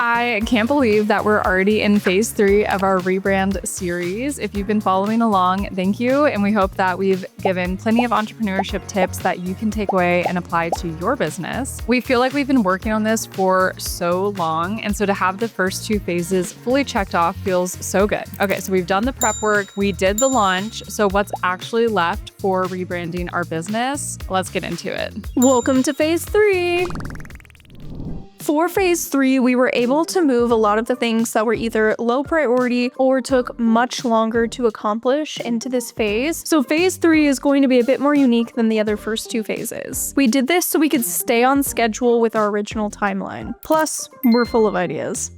I can't believe that we're already in phase 3 of our rebrand series. If you've been following along, thank you. And we hope that we've given plenty of entrepreneurship tips that you can take away and apply to your business. We feel like we've been working on this for so long. And so to have the first 2 phases fully checked off feels so good. Okay, so we've done the prep work. We did the launch. So what's actually left for rebranding our business? Let's get into it. Welcome to phase 3. For phase 3, we were able to move a lot of the things that were either low priority or took much longer to accomplish into this phase. So phase 3 is going to be a bit more unique than the other first 2 phases. We did this so we could stay on schedule with our original timeline. Plus, we're full of ideas.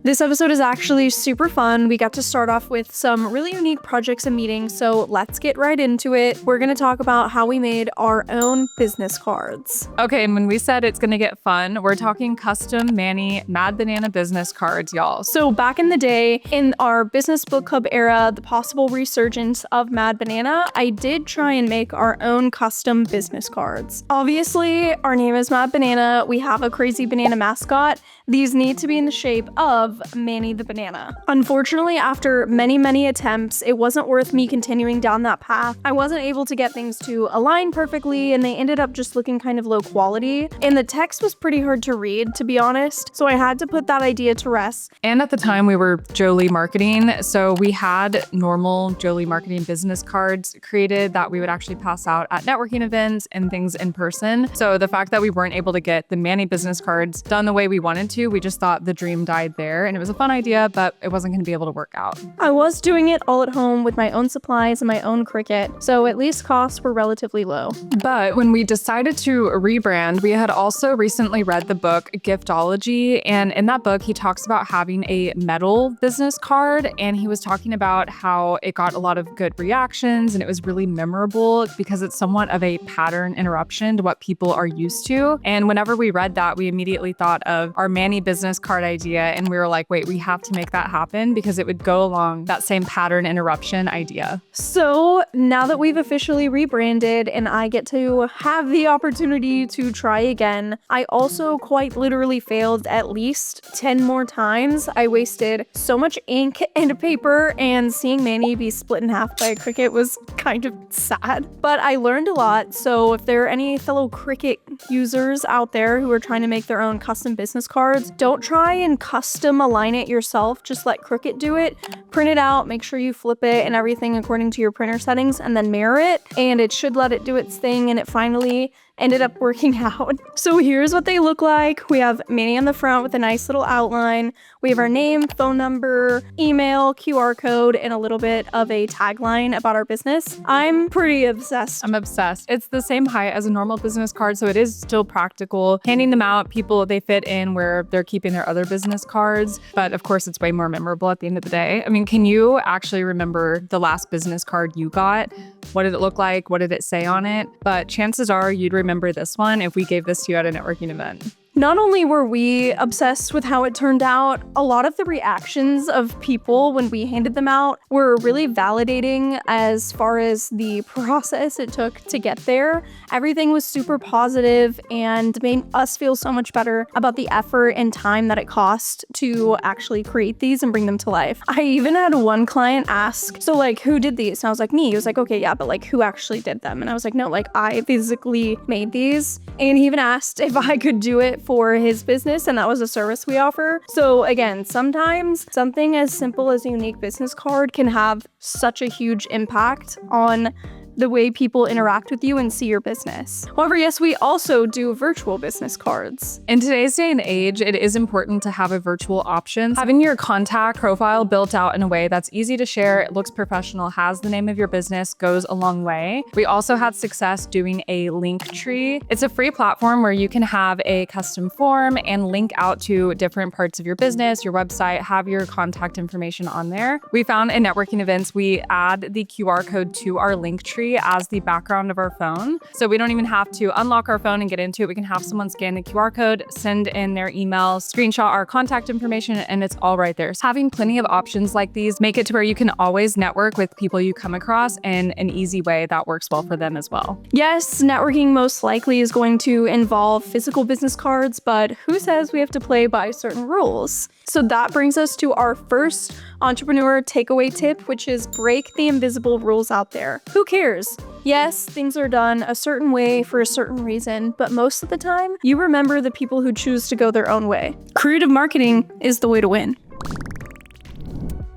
This episode is actually super fun. We got to start off with some really unique projects and meetings, so let's get right into it. We're gonna talk about how we made our own business cards. Okay, and when we said it's gonna get fun, we're talking custom Manny Mad Banana business cards, y'all. So back in the day, in our business book club era, the possible resurgence of Mad Banana, I did try and make our own custom business cards. Obviously, our name is Mad Banana. We have a crazy banana mascot. These need to be in the shape of Manny the banana. Unfortunately, after many attempts, it wasn't worth me continuing down that path. I wasn't able to get things to align perfectly, and they ended up just looking kind of low quality. And the text was pretty hard to read, to be honest, so I had to put that idea to rest. And at the time, we were Jolie Marketing, so we had normal Jolie Marketing business cards created that we would actually pass out at networking events and things in person. So the fact that we weren't able to get the Manny business cards done the way we wanted to, we just thought the dream died there, and it was a fun idea, but it wasn't going to be able to work out. I was doing it all at home with my own supplies and my own Cricut, so at least costs were relatively low. But when we decided to rebrand, we had also recently read the book Giftology, and in that book, he talks about having a metal business card, and he was talking about how it got a lot of good reactions, and it was really memorable because it's somewhat of a pattern interruption to what people are used to. And whenever we read that, we immediately thought of our Manny business card idea, and we were like, wait, we have to make that happen because it would go along that same pattern interruption idea. So now that we've officially rebranded and I get to have the opportunity to try again, I also quite literally failed at least 10 more times. I wasted so much ink and paper, and seeing Manny be split in half by a Cricut was kind of sad. But I learned a lot, so if there are any fellow Cricut users out there who are trying to make their own custom business cards, don't try and custom align it yourself. Just let Cricut do it. Print it out, make sure you flip it and everything according to your printer settings, and then mirror it, and it should let it do its thing, and it finally ended up working out. So here's what they look like. We have Manny on the front with a nice little outline. We have our name, phone number, email, QR code, and a little bit of a tagline about our business. I'm pretty obsessed. I'm obsessed. It's the same height as a normal business card, so it is still practical. Handing them out, people, they fit in where they're keeping their other business cards, but of course it's way more memorable at the end of the day. I mean, can you actually remember the last business card you got? What did it look like? What did it say on it? But chances are you'd remember this one if we gave this to you at a networking event. Not only were we obsessed with how it turned out, a lot of the reactions of people when we handed them out were really validating as far as the process it took to get there. Everything was super positive and made us feel so much better about the effort and time that it cost to actually create these and bring them to life. I even had one client ask, so like, who did these? And I was like, me. He was like, okay, yeah, but like, who actually did them? And I was like, no, like, I physically made these. And he even asked if I could do it for his business, and that was a service we offer. So again, sometimes something as simple as a unique business card can have such a huge impact on the way people interact with you and see your business. However, yes, we also do virtual business cards. In today's day and age, it is important to have a virtual option. Having your contact profile built out in a way that's easy to share, it looks professional, has the name of your business, goes a long way. We also had success doing a link tree. It's a free platform where you can have a custom form and link out to different parts of your business, your website, have your contact information on there. We found in networking events, we add the QR code to our link tree tree as the background of our phone. So we don't even have to unlock our phone and get into it. We can have someone scan the QR code, send in their email, screenshot our contact information, and it's all right there. So having plenty of options like these make it to where you can always network with people you come across in an easy way that works well for them as well. Yes, networking most likely is going to involve physical business cards, but who says we have to play by certain rules? So that brings us to our first entrepreneur takeaway tip, which is break the invisible rules out there. Who cares? Yes, things are done a certain way for a certain reason, but most of the time, you remember the people who choose to go their own way. Creative marketing is the way to win.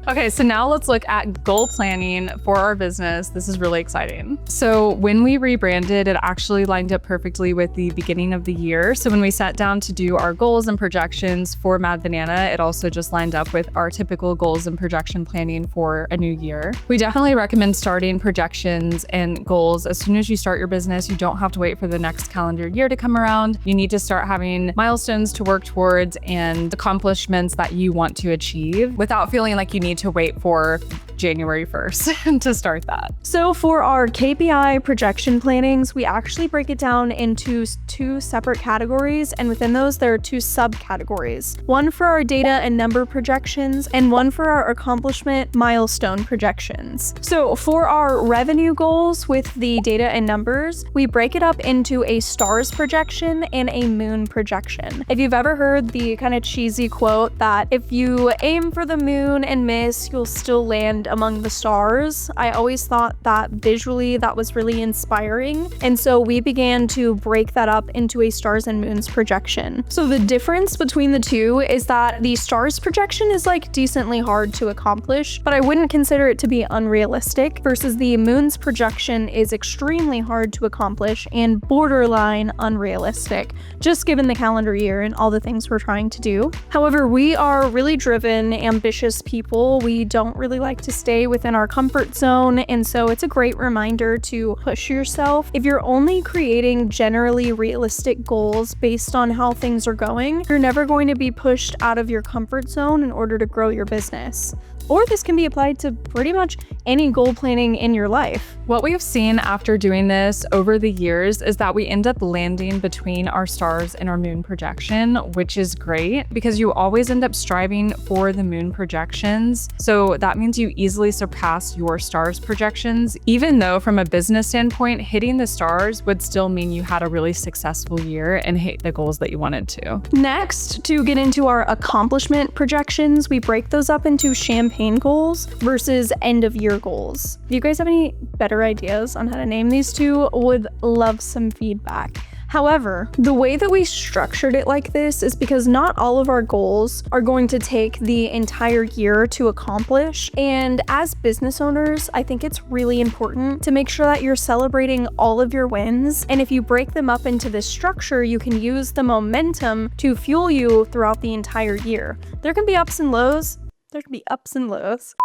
Okay, so now let's look at goal planning for our business. This is really exciting. So when we rebranded, it actually lined up perfectly with the beginning of the year. So when we sat down to do our goals and projections for Mad Banana, it also just lined up with our typical goals and projection planning for a new year. We definitely recommend starting projections and goals as soon as you start your business. You don't have to wait for the next calendar year to come around. You need to start having milestones to work towards and accomplishments that you want to achieve without feeling like you need to wait for January 1st to start that. So for our KPI projection plannings, we actually break it down into two separate categories, and within those there are two subcategories. One for our data and number projections, and one for our accomplishment milestone projections. So for our revenue goals with the data and numbers, we break it up into a stars projection and a moon projection. If you've ever heard the kind of cheesy quote that if you aim for the moon and miss, you'll still land among the stars, I always thought that visually that was really inspiring. And so we began to break that up into a stars and moons projection. So the difference between the two is that the stars projection is like decently hard to accomplish, but I wouldn't consider it to be unrealistic, versus the moons projection is extremely hard to accomplish and borderline unrealistic, just given the calendar year and all the things we're trying to do. However, we are really driven, ambitious people. We don't really like to stay within our comfort zone, and so it's a great reminder to push yourself. If you're only creating generally realistic goals based on how things are going, you're never going to be pushed out of your comfort zone in order to grow your business. Or this can be applied to pretty much any goal planning in your life. What we have seen after doing this over the years is that we end up landing between our stars and our moon projection, which is great because you always end up striving for the moon projections. So that means you easily surpass your stars projections, even though from a business standpoint, hitting the stars would still mean you had a really successful year and hit the goals that you wanted to. Next, to get into our accomplishment projections, we break those up into champagne goals versus end of year goals. If you guys have any better ideas on how to name these two, would love some feedback. However, the way that we structured it like this is because not all of our goals are going to take the entire year to accomplish. And as business owners, I think it's really important to make sure that you're celebrating all of your wins. And if you break them up into this structure, you can use the momentum to fuel you throughout the entire year. There can be ups and lows. There can be ups and lows.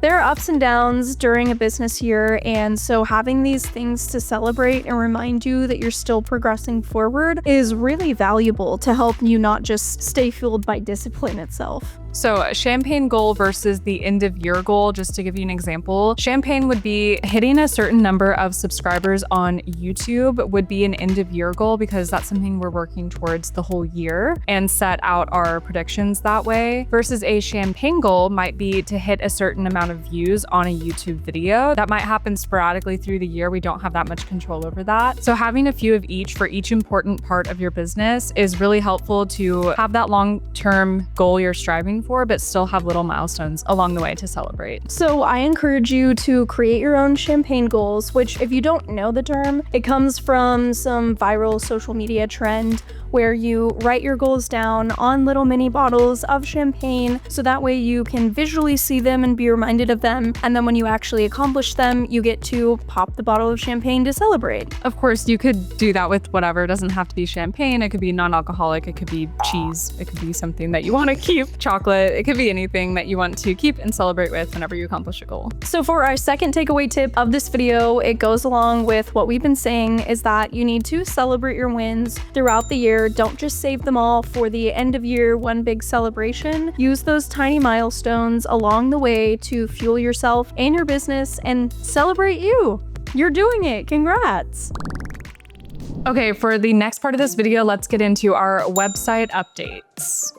There are ups and downs during a business year, and so having these things to celebrate and remind you that you're still progressing forward is really valuable to help you not just stay fueled by discipline itself. So a champagne goal versus the end of year goal, just to give you an example, champagne would be hitting a certain number of subscribers on YouTube would be an end of year goal because that's something we're working towards the whole year and set out our predictions that way, versus a champagne goal might be to hit a certain amount of views on a YouTube video. That might happen sporadically through the year. We don't have that much control over that. So having a few of each for each important part of your business is really helpful to have that long-term goal you're striving for, but still have little milestones along the way to celebrate. So I encourage you to create your own champagne goals, which if you don't know the term, it comes from some viral social media trend where you write your goals down on little mini bottles of champagne so that way you can visually see them and be reminded of them. And then when you actually accomplish them, you get to pop the bottle of champagne to celebrate. Of course, you could do that with whatever. It doesn't have to be champagne. It could be non-alcoholic. It could be cheese. It could be something that you want to keep. Chocolate. It could be anything that you want to keep and celebrate with whenever you accomplish a goal. So for our second takeaway tip of this video, it goes along with what we've been saying, is that you need to celebrate your wins throughout the year. Don't just save them all for the end of year one big celebration. Use those tiny milestones along the way to fuel yourself and your business and celebrate you. You're doing it. Congrats. Okay, for the next part of this video, let's get into our website updates.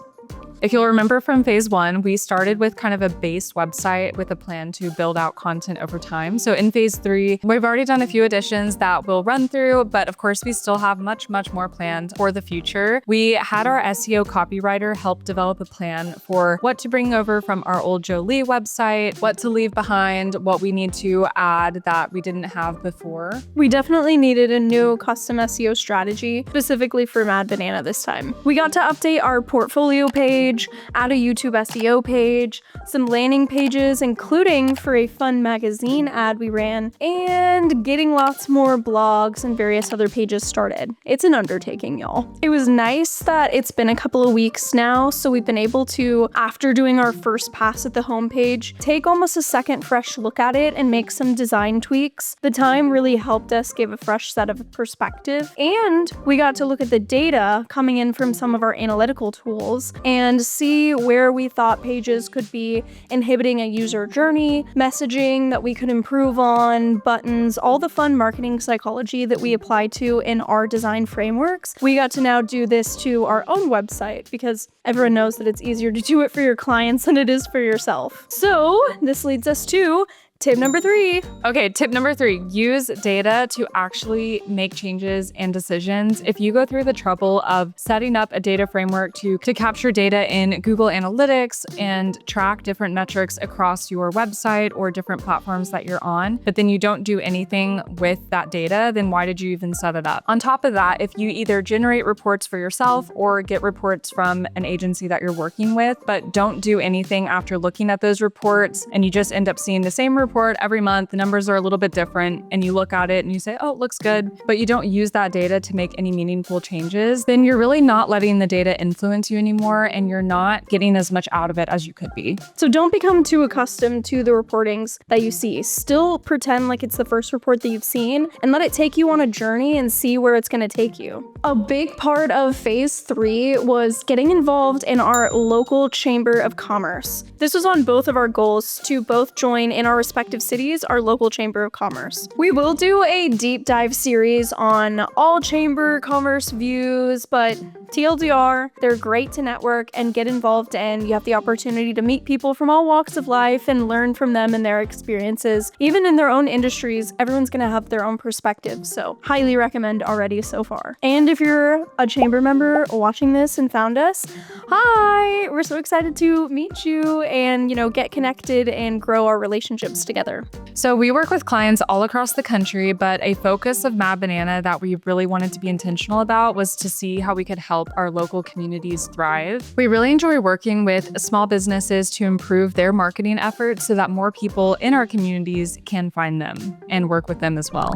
If you'll remember from phase 1, we started with kind of a base website with a plan to build out content over time. So in phase 3, we've already done a few additions that we'll run through, but of course we still have much more planned for the future. We had our SEO copywriter help develop a plan for what to bring over from our old Jolie website, what to leave behind, what we need to add that we didn't have before. We definitely needed a new custom SEO strategy, specifically for Mad Banana this time. We got to update our portfolio page, add a YouTube SEO page, some landing pages, including for a fun magazine ad we ran, and getting lots more blogs and various other pages started. It's an undertaking, y'all. It was nice that it's been a couple of weeks now, so we've been able to, after doing our first pass at the homepage, take almost a second fresh look at it and make some design tweaks. The time really helped us give a fresh set of perspective, and we got to look at the data coming in from some of our analytical tools and see where we thought pages could be inhibiting a user journey, messaging that we could improve on, buttons, all the fun marketing psychology that we apply to in our design frameworks. We got to now do this to our own website because everyone knows that it's easier to do it for your clients than it is for yourself. So this leads us to tip number 3. Okay, tip number 3, use data to actually make changes and decisions. If you go through the trouble of setting up a data framework to capture data in Google Analytics and track different metrics across your website or different platforms that you're on, but then you don't do anything with that data, then why did you even set it up? On top of that, if you either generate reports for yourself or get reports from an agency that you're working with, but don't do anything after looking at those reports, and you just end up seeing the same report every month, the numbers are a little bit different, and you look at it and you say, oh, it looks good, but you don't use that data to make any meaningful changes, then you're really not letting the data influence you anymore, and you're not getting as much out of it as you could be. So don't become too accustomed to the reportings that you see. Still pretend like it's the first report that you've seen, and let it take you on a journey and see where it's going to take you. A big part of phase 3 was getting involved in our local chamber of commerce. This was on both of our goals to both join in our respective cities, our local chamber of commerce. We will do a deep dive series on all chamber commerce views, but TLDR, they're great to network and get involved in. You have the opportunity to meet people from all walks of life and learn from them and their experiences. Even in their own industries, everyone's gonna have their own perspective, so highly recommend already so far. And if you're a chamber member watching this and found us, hi! We're so excited to meet you and, get connected and grow our relationships together. So we work with clients all across the country, but a focus of Mad Banana that we really wanted to be intentional about was to see how we could help our local communities thrive. We really enjoy working with small businesses to improve their marketing efforts so that more people in our communities can find them and work with them as well.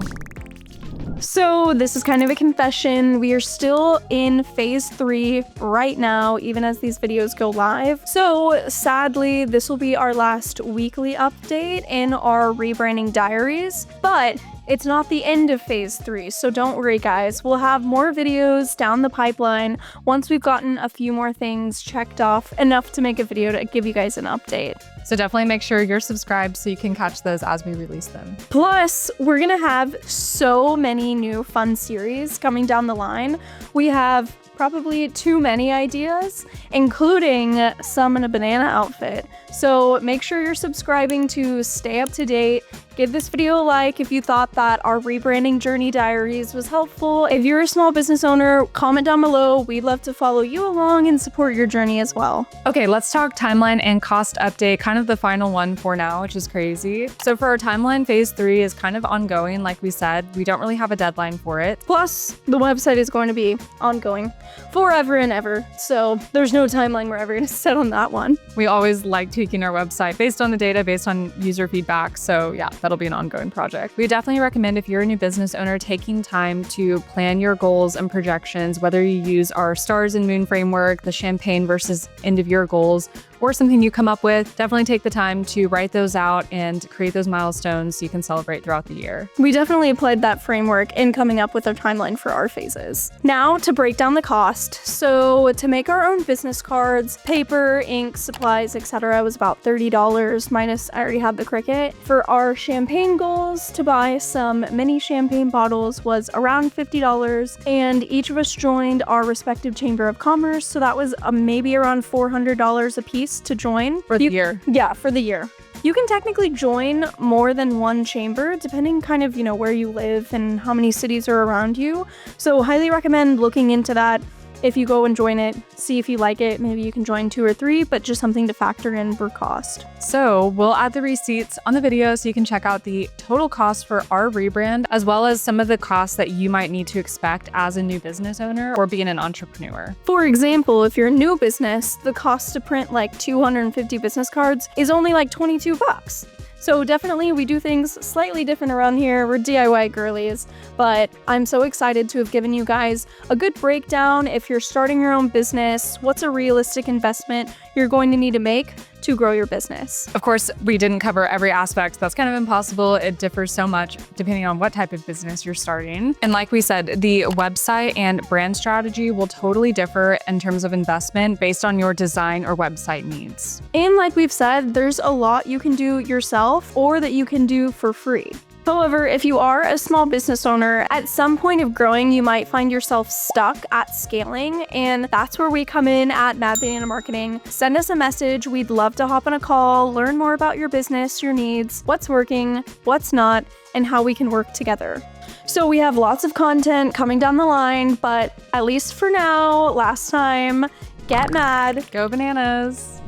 So this is kind of a confession. We are still in phase 3 right now, even as these videos go live. So sadly, this will be our last weekly update in our rebranding diaries, but it's not the end of phase 3, so don't worry guys. We'll have more videos down the pipeline once we've gotten a few more things checked off, enough to make a video to give you guys an update. So definitely make sure you're subscribed so you can catch those as we release them. Plus, we're gonna have so many new fun series coming down the line. We have probably too many ideas, including some in a banana outfit. So make sure you're subscribing to stay up to date. Give this video a like if you thought that our rebranding journey diaries was helpful. If you're a small business owner, comment down below. We'd love to follow you along and support your journey as well. Okay, let's talk timeline and cost update, kind of the final one for now, which is crazy. So for our timeline, phase 3 is kind of ongoing. Like we said, we don't really have a deadline for it. Plus, the website is going to be ongoing forever and ever. So there's no timeline we're ever going to set on that one. We always like tweaking our website based on the data, based on user feedback. So yeah, that'll be an ongoing project. We definitely recommend, if you're a new business owner, taking time to plan your goals and projections, whether you use our stars and moon framework, the champagne versus end of year goals, or something you come up with, definitely take the time to write those out and create those milestones so you can celebrate throughout the year. We definitely applied that framework in coming up with our timeline for our phases. Now to break down the cost. So to make our own business cards, paper, ink, supplies, etc. was about $30 minus I already had the Cricut. For our champagne goals, to buy some mini champagne bottles was around $50, and each of us joined our respective chamber of commerce, so that was maybe around $400 a piece to join. For the year. Yeah, for the year. You can technically join more than one chamber, depending kind of, where you live and how many cities are around you. So highly recommend looking into that. If you go and join it, see if you like it. Maybe you can join 2 or 3, but just something to factor in for cost. So we'll add the receipts on the video so you can check out the total cost for our rebrand, as well as some of the costs that you might need to expect as a new business owner or being an entrepreneur. For example, if you're a new business, the cost to print like 250 business cards is only like $22. So definitely we do things slightly different around here. We're DIY girlies, but I'm so excited to have given you guys a good breakdown. If you're starting your own business, what's a realistic investment you're going to need to make to grow your business? Of course, we didn't cover every aspect. That's kind of impossible. It differs so much depending on what type of business you're starting. And like we said, the website and brand strategy will totally differ in terms of investment based on your design or website needs. And like we've said, there's a lot you can do yourself or that you can do for free. However, if you are a small business owner, at some point of growing, you might find yourself stuck at scaling, and that's where we come in at Mad Banana Marketing. Send us a message. We'd love to hop on a call, learn more about your business, your needs, what's working, what's not, and how we can work together. So we have lots of content coming down the line, but at least for now, last time, get mad. Go bananas.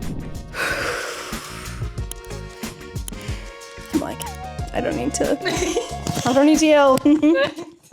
I'm like, I don't need to yell.